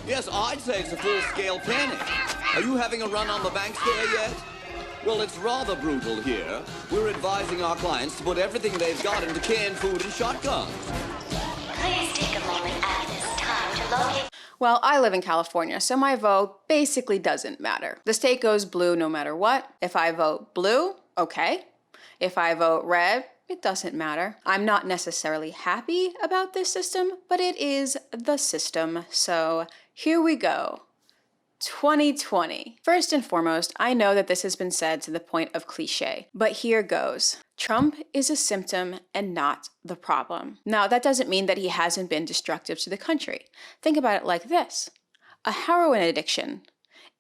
Yes, I'd say it's a full-scale panic. Are you having a run on the banks there yet? Well, it's rather brutal here. We're advising our clients to put everything they've got into canned food and shotguns. Please take a moment at this time to locate. Well, I live in California, so my vote basically doesn't matter. The state goes blue no matter what. If I vote blue, okay. If I vote red, it doesn't matter. I'm not necessarily happy about this system, but it is the system. So here we go. 2020. First and foremost, I know that this has been said to the point of cliche, but here goes. Trump is a symptom and not the problem. Now, that doesn't mean that he hasn't been destructive to the country. Think about it like this. A heroin addiction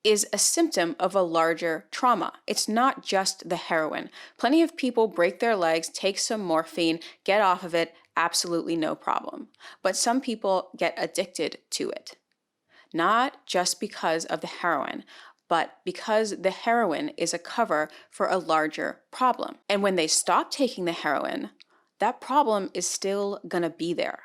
is a symptom of a larger trauma. It's not just the heroin. Plenty of people break their legs, take some morphine, get off of it, absolutely no problem. But some people get addicted to it. Not just because of the heroin, but because the heroin is a cover for a larger problem. And when they stop taking the heroin, that problem is still gonna be there.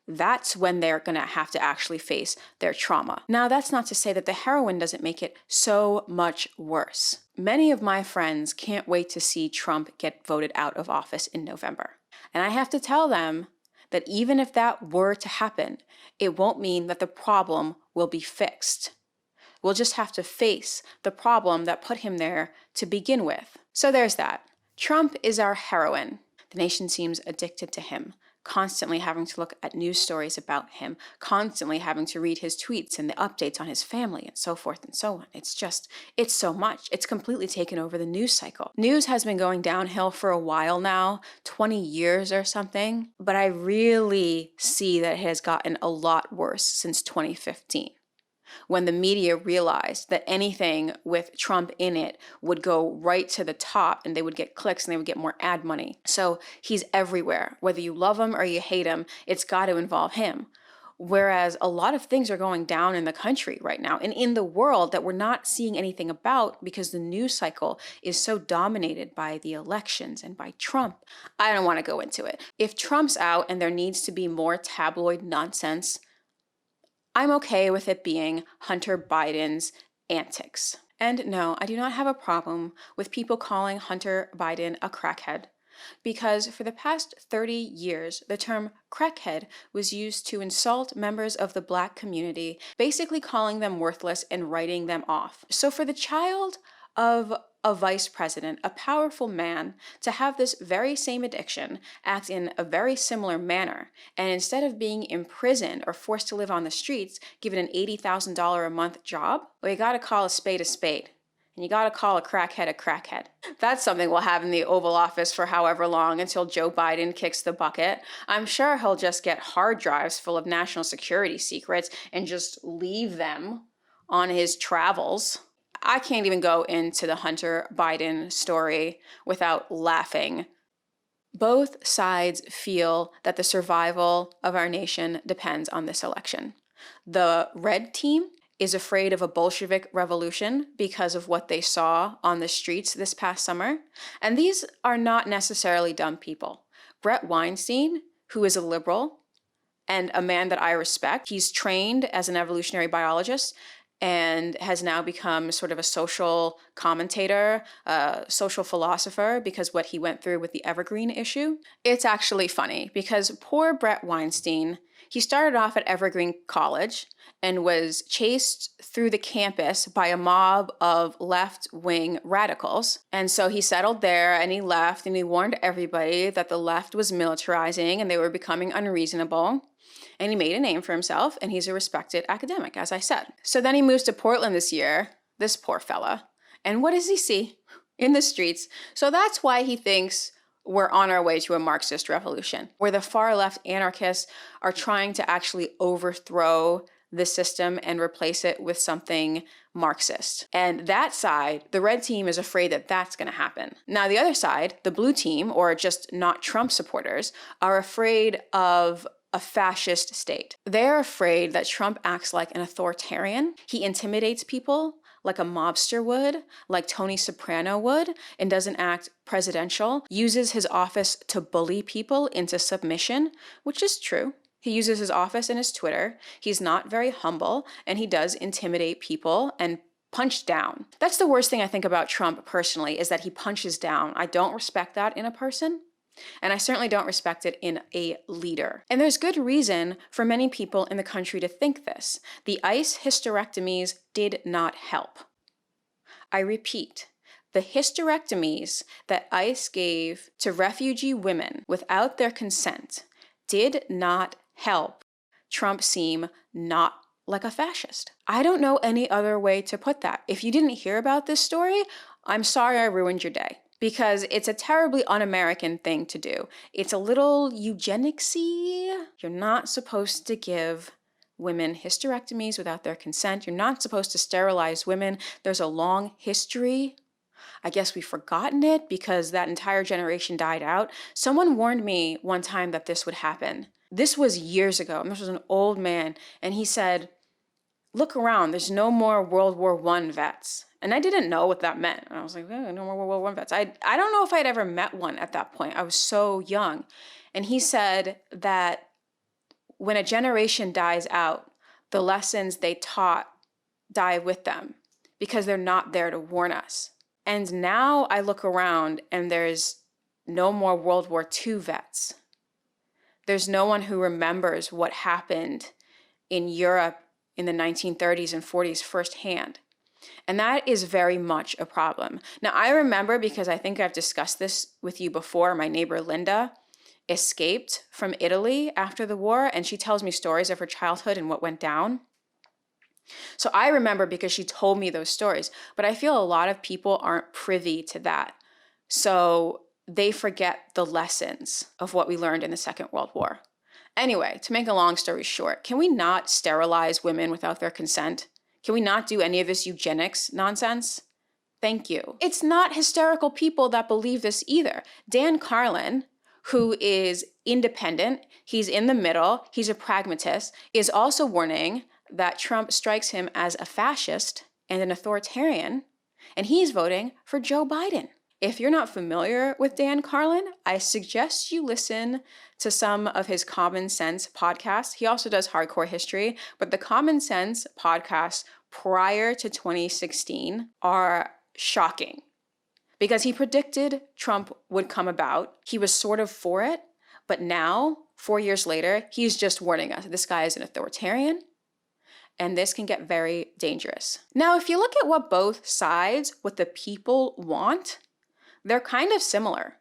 That's when they're gonna have to actually face their trauma. Now, that's not to say that the heroin doesn't make it so much worse. Many of my friends can't wait to see Trump get voted out of office in November. And I have to tell them that even if that were to happen, it won't mean that the problem will be fixed. We'll just have to face the problem that put him there to begin with. So there's that. Trump is our heroine. The nation seems addicted to him, constantly having to look at news stories about him, constantly having to read his tweets and the updates on his family and so forth and so on. It's so much. It's completely taken over the news cycle. News has been going downhill for a while now, 20 years or something, but I really see that it has gotten a lot worse since 2015. When the media realized that anything with Trump in it would go right to the top and they would get clicks and they would get more ad money. So he's everywhere. Whether you love him or you hate him, it's got to involve him. Whereas a lot of things are going down in the country right now and in the world that we're not seeing anything about because the news cycle is so dominated by the elections and by Trump. I don't want to go into it. If Trump's out and there needs to be more tabloid nonsense, I'm okay with it being Hunter Biden's antics. And no, I do not have a problem with people calling Hunter Biden a crackhead, because for the past 30 years, the term crackhead was used to insult members of the Black community, basically calling them worthless and writing them off. So for the child of a vice president, a powerful man, to have this very same addiction, act in a very similar manner, and instead of being imprisoned or forced to live on the streets, given an $80,000 a month job, well, you gotta call a spade, and you gotta call a crackhead. That's something we'll have in the Oval Office for however long until Joe Biden kicks the bucket. I'm sure he'll just get hard drives full of national security secrets and just leave them on his travels. I can't even go into the Hunter Biden story without laughing. Both sides feel that the survival of our nation depends on this election. The red team is afraid of a Bolshevik revolution because of what they saw on the streets this past summer. And these are not necessarily dumb people. Bret Weinstein, who is a liberal and a man that I respect, he's trained as an evolutionary biologist and has now become sort of a social commentator, social philosopher, because what he went through with the Evergreen issue. It's actually funny because poor Bret Weinstein, he started off at Evergreen College and was chased through the campus by a mob of left-wing radicals. And so he settled there and he left and he warned everybody that the left was militarizing and they were becoming unreasonable. And he made a name for himself, and he's a respected academic, as I said. So then he moves to Portland this year, this poor fella. And what does he see in the streets? So that's why he thinks we're on our way to a Marxist revolution, where the far left anarchists are trying to actually overthrow the system and replace it with something Marxist. And that side, the red team, is afraid that that's going to happen. Now, the other side, the blue team, or just not Trump supporters, are afraid of a fascist state. They're afraid that Trump acts like an authoritarian. He intimidates people like a mobster would, like Tony Soprano would, and doesn't act presidential, uses his office to bully people into submission, which is true. He uses his office and his Twitter. He's not very humble, and he does intimidate people and punch down. That's the worst thing I think about Trump personally, is that he punches down. I don't respect that in a person, and I certainly don't respect it in a leader. And there's good reason for many people in the country to think this. The ICE hysterectomies did not help. I repeat, the hysterectomies that ICE gave to refugee women without their consent did not help Trump seem not like a fascist. I don't know any other way to put that. If you didn't hear about this story, I'm sorry I ruined your day, because it's a terribly un-American thing to do. It's a little eugenicsy. You're not supposed to give women hysterectomies without their consent. You're not supposed to sterilize women. There's a long history. I guess we've forgotten it because that entire generation died out. Someone warned me one time that this would happen. This was years ago, and this was an old man, and he said, look around, there's no more World War I vets. And I didn't know what that meant. And I was like, no more World War I vets. I don't know if I'd ever met one at that point. I was so young. And he said that when a generation dies out, the lessons they taught die with them because they're not there to warn us. And now I look around and there's no more World War II vets. There's no one who remembers what happened in Europe in the 1930s and 40s firsthand. And that is very much a problem. Now, I remember, because I think I've discussed this with you before, my neighbor Linda escaped from Italy after the war, and she tells me stories of her childhood and what went down. So I remember because she told me those stories, but I feel a lot of people aren't privy to that. So they forget the lessons of what we learned in the Second World War. Anyway, to make a long story short, can we not sterilize women without their consent? Can we not do any of this eugenics nonsense? Thank you. It's not hysterical people that believe this either. Dan Carlin, who is independent, he's in the middle, he's a pragmatist, is also warning that Trump strikes him as a fascist and an authoritarian, and he's voting for Joe Biden. If you're not familiar with Dan Carlin, I suggest you listen to some of his Common Sense podcasts. He also does Hardcore History, but the Common Sense podcasts prior to 2016 are shocking because he predicted Trump would come about. He was sort of for it, but now, 4 years later, he's just warning us. This guy is an authoritarian, and this can get very dangerous. Now, if you look at what both sides, what the people want, they're kind of similar.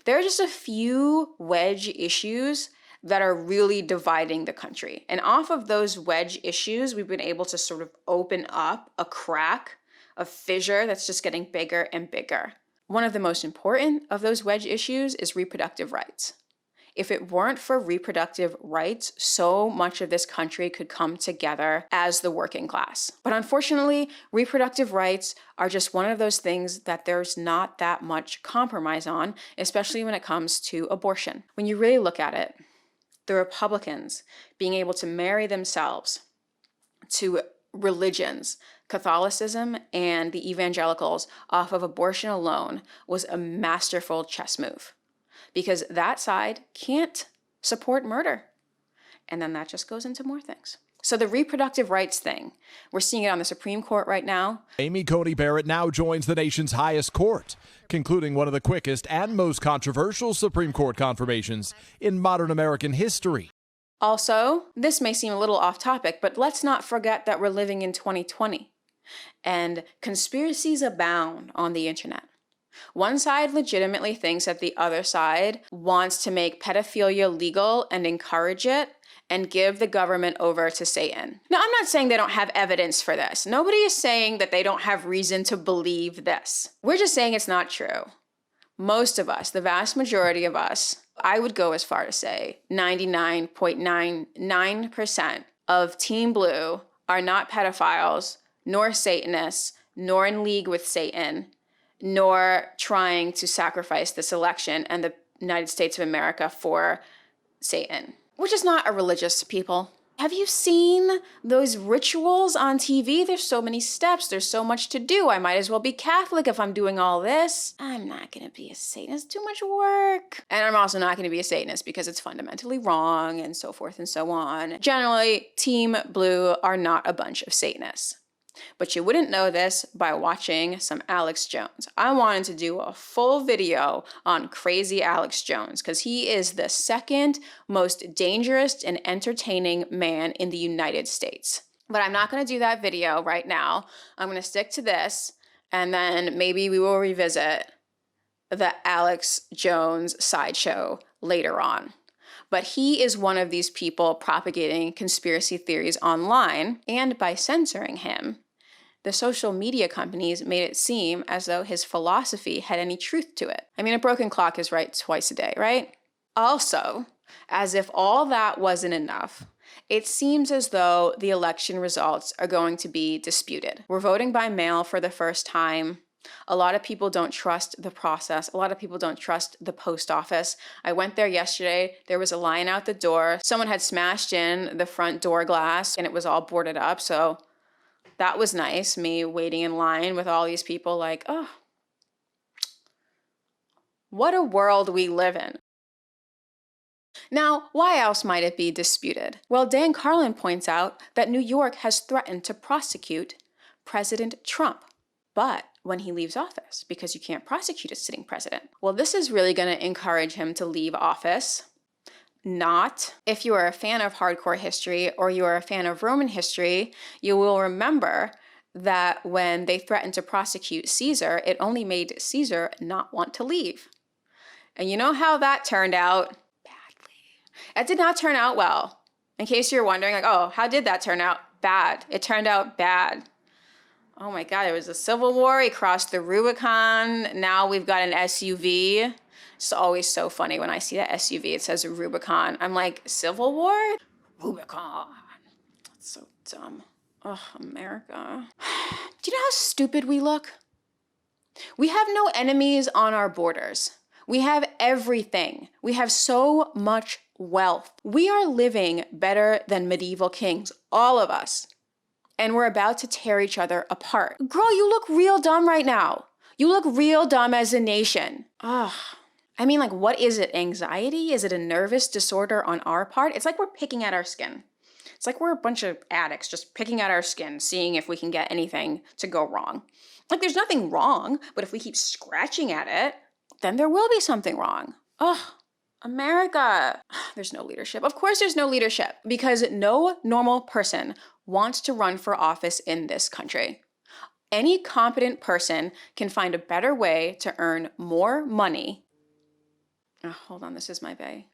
There are just a few wedge issues that are really dividing the country. And off of those wedge issues, we've been able to sort of open up a crack, a fissure that's just getting bigger and bigger. One of the most important of those wedge issues is reproductive rights. If it weren't for reproductive rights, so much of this country could come together as the working class. But unfortunately, reproductive rights are just one of those things that there's not that much compromise on, especially when it comes to abortion. When you really look at it, the Republicans being able to marry themselves to religions, Catholicism and the evangelicals, off of abortion alone was a masterful chess move. Because that side can't support murder. And then that just goes into more things. So the reproductive rights thing, we're seeing it on the Supreme Court right now. Amy Coney Barrett now joins the nation's highest court, concluding one of the quickest and most controversial Supreme Court confirmations in modern American history. Also, this may seem a little off topic, but let's not forget that we're living in 2020. And conspiracies abound on the internet. One side legitimately thinks that the other side wants to make pedophilia legal and encourage it and give the government over to Satan. Now, I'm not saying they don't have evidence for this. Nobody is saying that they don't have reason to believe this. We're just saying it's not true. Most of us, the vast majority of us, I would go as far to say 99.99% of Team Blue are not pedophiles, nor Satanists, nor in league with Satan, nor trying to sacrifice this election and the United States of America for Satan. We're just not a religious people. Have you seen those rituals on TV? There's so many steps. There's so much to do. I might as well be Catholic if I'm doing all this. I'm not going to be a Satanist. Too much work. And I'm also not going to be a Satanist because it's fundamentally wrong and so forth and so on. Generally, Team Blue are not a bunch of Satanists. But you wouldn't know this by watching some Alex Jones. I wanted to do a full video on crazy Alex Jones because he is the second most dangerous and entertaining man in the United States. But I'm not going to do that video right now. I'm going to stick to this, and then maybe we will revisit the Alex Jones sideshow later on. But he is one of these people propagating conspiracy theories online, and by censoring him, the social media companies made it seem as though his philosophy had any truth to it. I mean, a broken clock is right twice a day, right? Also, as if all that wasn't enough, it seems as though the election results are going to be disputed. We're voting by mail for the first time. A lot of people don't trust the process. A lot of people don't trust the post office. I went there yesterday. There was a line out the door. Someone had smashed in the front door glass and it was all boarded up. So that was nice, me waiting in line with all these people like, oh, what a world we live in. Now, why else might it be disputed? Well, Dan Carlin points out that New York has threatened to prosecute President Trump, but when he leaves office, because you can't prosecute a sitting president. Well, this is really going to encourage him to leave office. Not. If you are a fan of hardcore history or you are a fan of Roman history, you will remember that when they threatened to prosecute Caesar, it only made Caesar not want to leave. And you know how that turned out? Badly. It did not turn out well. In case you're wondering, like, oh, how did that turn out? Bad. It turned out bad. Oh my God, there was a civil war. He crossed the Rubicon. Now we've got an SUV. It's always so funny when I see that SUV, it says Rubicon. I'm like, Civil War? Rubicon. That's so dumb. Ugh, America. Do you know how stupid we look? We have no enemies on our borders. We have everything. We have so much wealth. We are living better than medieval kings, all of us. And we're about to tear each other apart. Girl, you look real dumb right now. You look real dumb as a nation. Ugh. I mean, like, what is it? Anxiety? Is it a nervous disorder on our part? It's like we're picking at our skin. It's like we're a bunch of addicts just picking at our skin, seeing if we can get anything to go wrong. Like, there's nothing wrong, but if we keep scratching at it, then there will be something wrong. Ugh, America. There's no leadership. Of course there's no leadership, because no normal person wants to run for office in this country. Any competent person can find a better way to earn more money. Oh, hold on, this is my bae.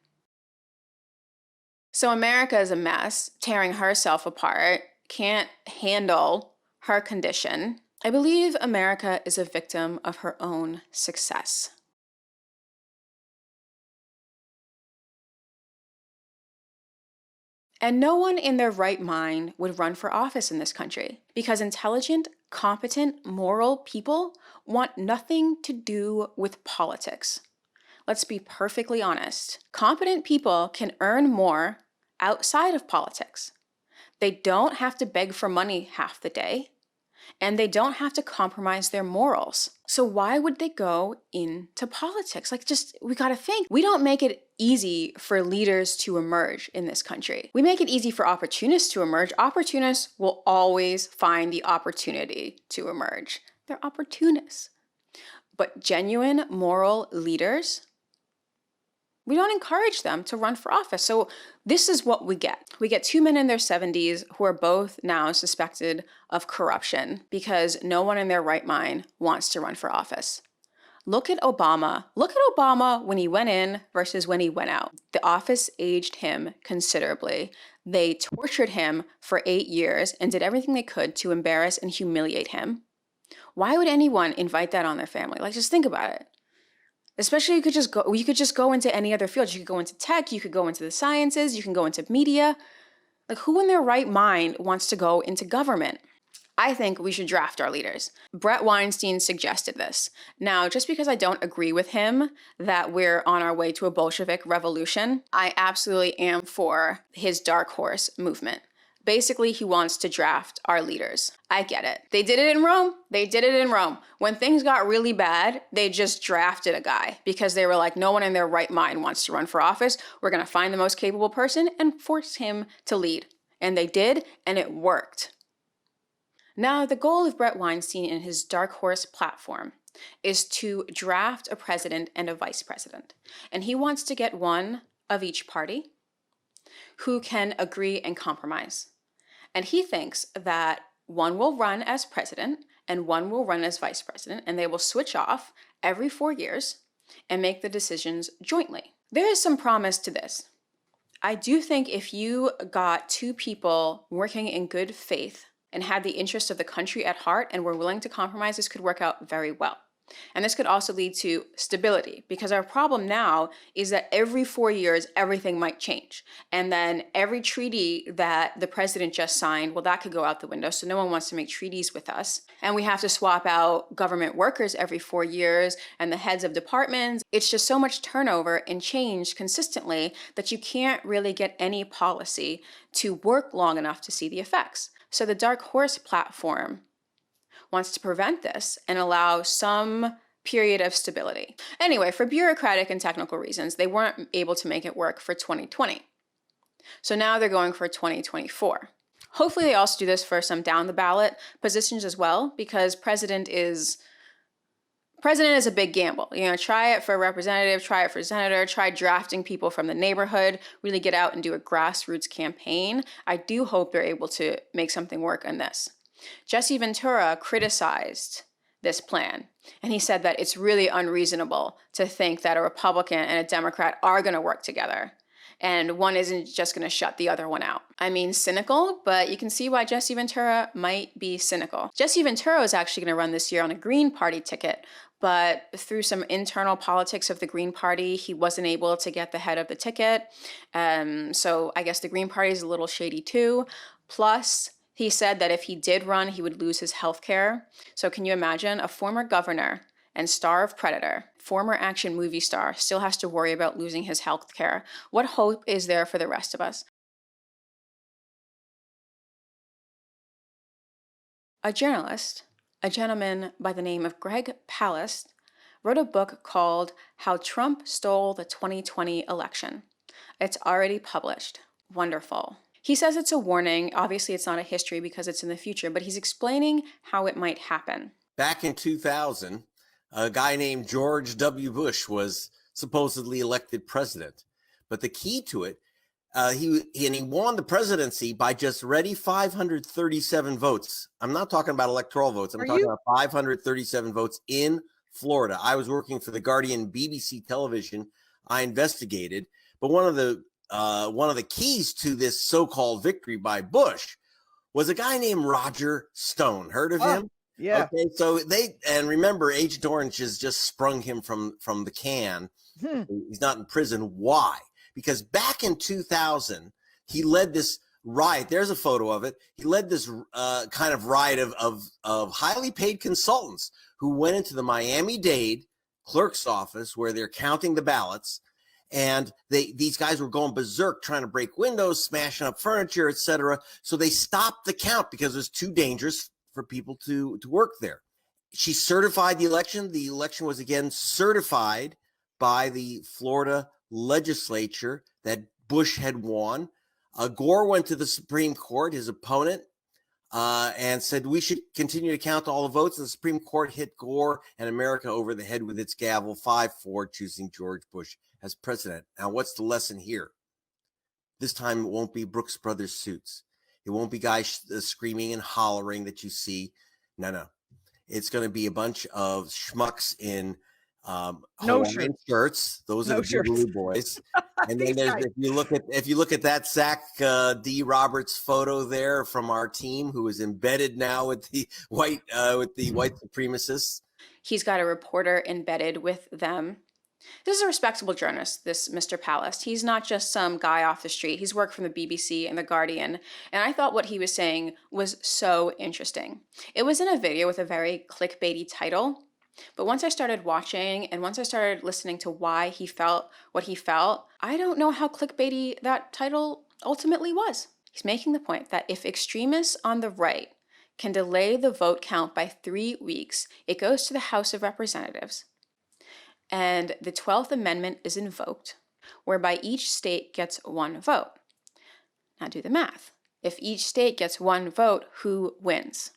So America is a mess, tearing herself apart, can't handle her condition. I believe America is a victim of her own success. And no one in their right mind would run for office in this country because intelligent, competent, moral people want nothing to do with politics. Let's be perfectly honest. Competent people can earn more outside of politics. They don't have to beg for money half the day, and they don't have to compromise their morals. So why would they go into politics? Like, just, we gotta think. We don't make it easy for leaders to emerge in this country. We make it easy for opportunists to emerge. Opportunists will always find the opportunity to emerge. They're opportunists. But genuine moral leaders, we don't encourage them to run for office. So this is what we get. We get two men in their 70s who are both now suspected of corruption because no one in their right mind wants to run for office. Look at Obama. Look at Obama when he went in versus when he went out. The office aged him considerably. They tortured him for 8 years and did everything they could to embarrass and humiliate him. Why would anyone invite that on their family? Like, just think about it. Especially you could just go into any other field. You could go into tech, you could go into the sciences, you can go into media. Like, who in their right mind wants to go into government? I think we should draft our leaders. Brett Weinstein suggested this. Now, just because I don't agree with him that we're on our way to a Bolshevik revolution, I absolutely am for his dark horse movement. Basically, he wants to draft our leaders. I get it. They did it in Rome. They did it in Rome. When things got really bad, they just drafted a guy because they were like, no one in their right mind wants to run for office. We're going to find the most capable person and force him to lead. And they did, and it worked. Now, the goal of Brett Weinstein and his dark horse platform is to draft a president and a vice president. And he wants to get one of each party who can agree and compromise. And he thinks that one will run as president and one will run as vice president, and they will switch off every 4 years and make the decisions jointly. There is some promise to this. I do think if you got two people working in good faith and had the interest of the country at heart and were willing to compromise, this could work out very well. And this could also lead to stability, because our problem now is that every 4 years, everything might change. And then every treaty that the president just signed, well, that could go out the window. So no one wants to make treaties with us. And we have to swap out government workers every 4 years and the heads of departments. It's just so much turnover and change consistently that you can't really get any policy to work long enough to see the effects. So the dark horse platform wants to prevent this and allow some period of stability. Anyway, for bureaucratic and technical reasons, they weren't able to make it work for 2020. So now they're going for 2024. Hopefully they also do this for some down the ballot positions as well, because president is a big gamble. You know, try it for representative, try it for senator, try drafting people from the neighborhood, really get out and do a grassroots campaign. I do hope they're able to make something work on this. Jesse Ventura criticized this plan, and he said that it's really unreasonable to think that a Republican and a Democrat are going to work together, and one isn't just going to shut the other one out. I mean, cynical, but you can see why Jesse Ventura might be cynical. Jesse Ventura is actually going to run this year on a Green Party ticket, but through some internal politics of the Green Party, he wasn't able to get the head of the ticket. So I guess the Green Party is a little shady too. Plus, he said that if he did run, he would lose his health care. So can you imagine a former governor and star of Predator, former action movie star, still has to worry about losing his health care? What hope is there for the rest of us? A journalist, a gentleman by the name of Greg Palast, wrote a book called How Trump Stole the 2020 Election. It's already published. Wonderful. He says it's a warning. Obviously, it's not a history because it's in the future, but he's explaining how it might happen. Back in 2000, a guy named George W. Bush was supposedly elected president. But the key to it, he won the presidency by just 537 votes. I'm not talking about electoral votes. I'm talking about 537 votes in Florida. I was working for the Guardian BBC television. I investigated, but one of the keys to this so-called victory by Bush was a guy named Roger Stone. Heard of him? Yeah. Okay, so remember, Agent Orange has just sprung him from the can. He's not in prison. Why? Because back in 2000, he led this riot. There's a photo of it. He led this kind of riot of highly paid consultants who went into the Miami-Dade clerk's office where they're counting the ballots. And these guys were going berserk, trying to break windows, smashing up furniture, etc. So they stopped the count because it was too dangerous for people to work there. She certified the election. The election was again certified by the Florida legislature that Bush had won. Gore went to the Supreme Court, his opponent, and said we should continue to count all the votes. And the Supreme Court hit Gore and America over the head with its gavel, 5-4, choosing George Bush as president. Now, what's the lesson here? This time it won't be Brooks Brothers suits. It won't be guys screaming and hollering that you see. No. It's going to be a bunch of schmucks in Hawaiian shirts. Those are the blue boys. And then if you look at that Zach D. Roberts photo there from our team, who is embedded now with the white supremacists. He's got a reporter embedded with them. This is a respectable journalist, this Mr. Palast. He's not just some guy off the street. He's worked from the BBC and the Guardian, and I thought what he was saying was so interesting. It was in a video with a very clickbaity title, but once I started watching and once I started listening to why he felt what he felt, I don't know how clickbaity that title ultimately was. He's making the point that if extremists on the right can delay the vote count by 3 weeks, it goes to the House of Representatives, and the 12th Amendment is invoked, whereby each state gets one vote. Now do the math. If each state gets one vote, who wins?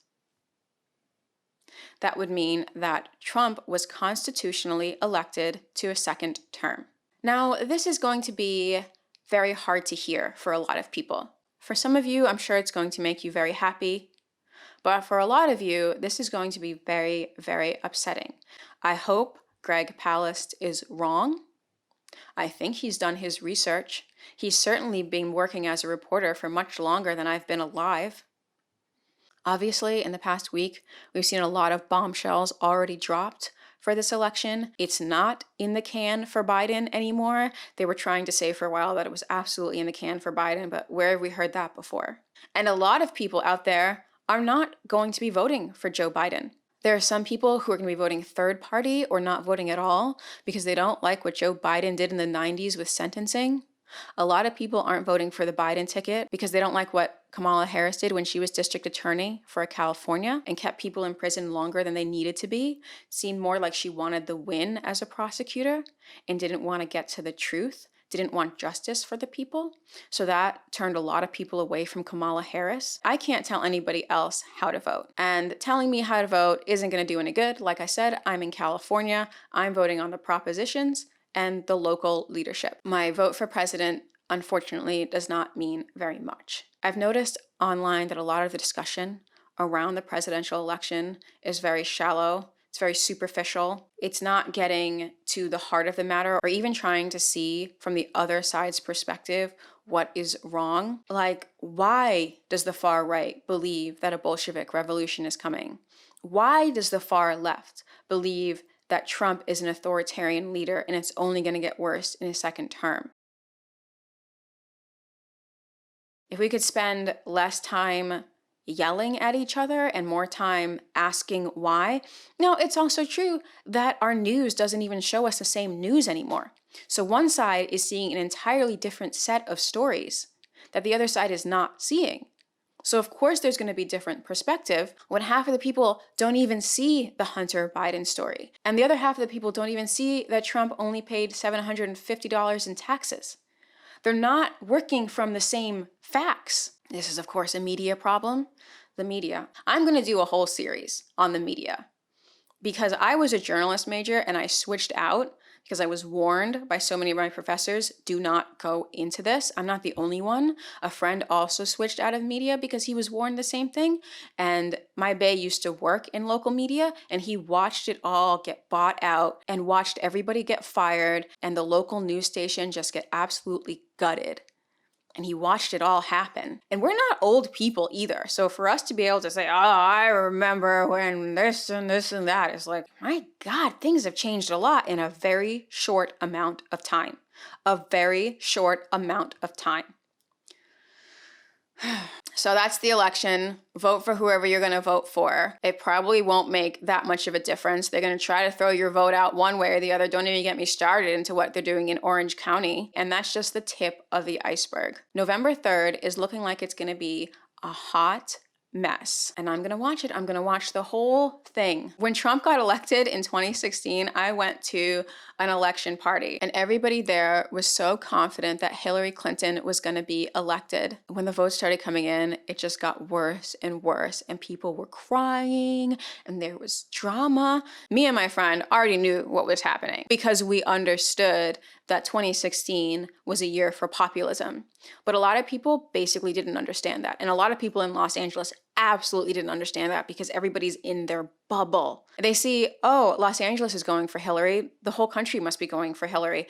That would mean that Trump was constitutionally elected to a second term. Now, this is going to be very hard to hear for a lot of people. For some of you, I'm sure it's going to make you very happy. But for a lot of you, this is going to be very, very upsetting. I hope Greg Palast is wrong. I think he's done his research. He's certainly been working as a reporter for much longer than I've been alive. Obviously, in the past week, we've seen a lot of bombshells already dropped for this election. It's not in the can for Biden anymore. They were trying to say for a while that it was absolutely in the can for Biden, but where have we heard that before? And a lot of people out there are not going to be voting for Joe Biden. There are some people who are going to be voting third party or not voting at all because they don't like what Joe Biden did in the 90s with sentencing. A lot of people aren't voting for the Biden ticket because they don't like what Kamala Harris did when she was district attorney for California and kept people in prison longer than they needed to be. It seemed more like she wanted the win as a prosecutor and didn't want to get to the truth, didn't want justice for the people. So that turned a lot of people away from Kamala Harris. I can't tell anybody else how to vote. And telling me how to vote isn't going to do any good. Like I said, I'm in California. I'm voting on the propositions and the local leadership. My vote for president, unfortunately, does not mean very much. I've noticed online that a lot of the discussion around the presidential election is very shallow. It's very superficial. It's not getting to the heart of the matter or even trying to see from the other side's perspective what is wrong. Like, why does the far right believe that a Bolshevik revolution is coming? Why does the far left believe that Trump is an authoritarian leader and it's only going to get worse in his second term? If we could spend less time yelling at each other and more time asking why. Now, it's also true that our news doesn't even show us the same news anymore. So one side is seeing an entirely different set of stories that the other side is not seeing. So of course there's going to be different perspective when half of the people don't even see the Hunter Biden story. And the other half of the people don't even see that Trump only paid $750 in taxes. They're not working from the same facts. This is, of course, a media problem. The media. I'm going to do a whole series on the media because I was a journalist major and I switched out because I was warned by so many of my professors, do not go into this. I'm not the only one. A friend also switched out of media because he was warned the same thing. And my bae used to work in local media and he watched it all get bought out and watched everybody get fired and the local news station just get absolutely gutted. And he watched it all happen. And we're not old people either. So for us to be able to say, oh, I remember when this and that, is like, my God, things have changed a lot in a very short amount of time. A very short amount of time. So that's the election. Vote for whoever you're going to vote for. It probably won't make that much of a difference. They're going to try to throw your vote out one way or the other. Don't even get me started into what they're doing in Orange County. And that's just the tip of the iceberg. November 3rd is looking like it's going to be a hot mess. And I'm going to watch it. I'm going to watch the whole thing. When Trump got elected in 2016, I went to an election party and everybody there was so confident that Hillary Clinton was going to be elected. When the votes started coming in, it just got worse and worse and people were crying and there was drama. Me and my friend already knew what was happening because we understood that 2016 was a year for populism. But a lot of people basically didn't understand that. And a lot of people in Los Angeles absolutely didn't understand that because everybody's in their bubble. They see, oh, Los Angeles is going for Hillary. The whole country must be going for Hillary.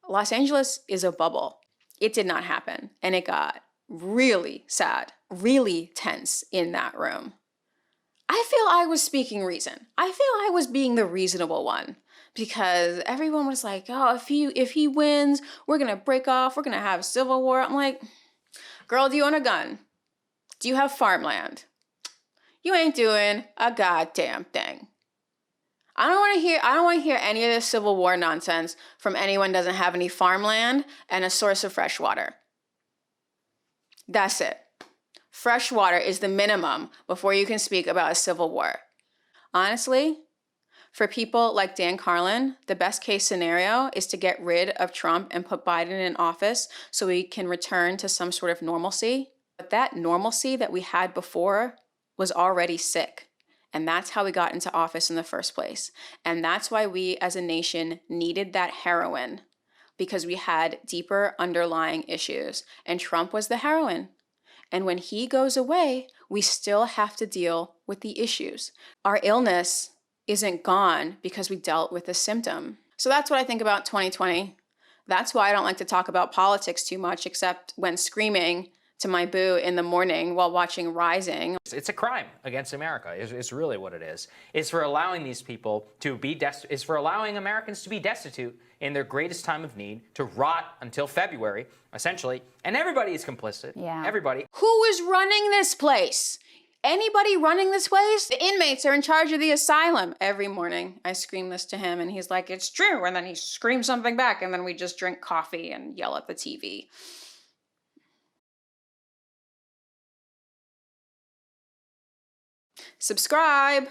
Los Angeles is a bubble. It did not happen. And it got really sad, really tense in that room. I feel I was speaking reason. I feel I was being the reasonable one because everyone was like, oh, if he wins, we're gonna break off, we're gonna have a civil war. I'm like, girl, do you own a gun? Do you have farmland? You ain't doing a goddamn thing. I don't want to hear any of this Civil War nonsense from anyone who doesn't have any farmland and a source of fresh water. That's it. Fresh water is the minimum before you can speak about a civil war. Honestly, for people like Dan Carlin, the best case scenario is to get rid of Trump and put Biden in office so we can return to some sort of normalcy. But that normalcy that we had before was already sick. And that's how we got into office in the first place. And that's why we as a nation needed that heroin, because we had deeper underlying issues. And Trump was the heroin. And when he goes away, we still have to deal with the issues. Our illness isn't gone because we dealt with the symptom. So that's what I think about 2020. That's why I don't like to talk about politics too much, except when screaming to my boo in the morning while watching Rising. It's a crime against America. It's really what it is. It's for allowing these people to be it's for allowing Americans to be destitute in their greatest time of need, to rot until February, essentially. And everybody is complicit. Yeah. Everybody. Who is running this place? Anybody running this place? The inmates are in charge of the asylum. Every morning I scream this to him and he's like, it's true. And then he screams something back and then we just drink coffee and yell at the TV. Subscribe.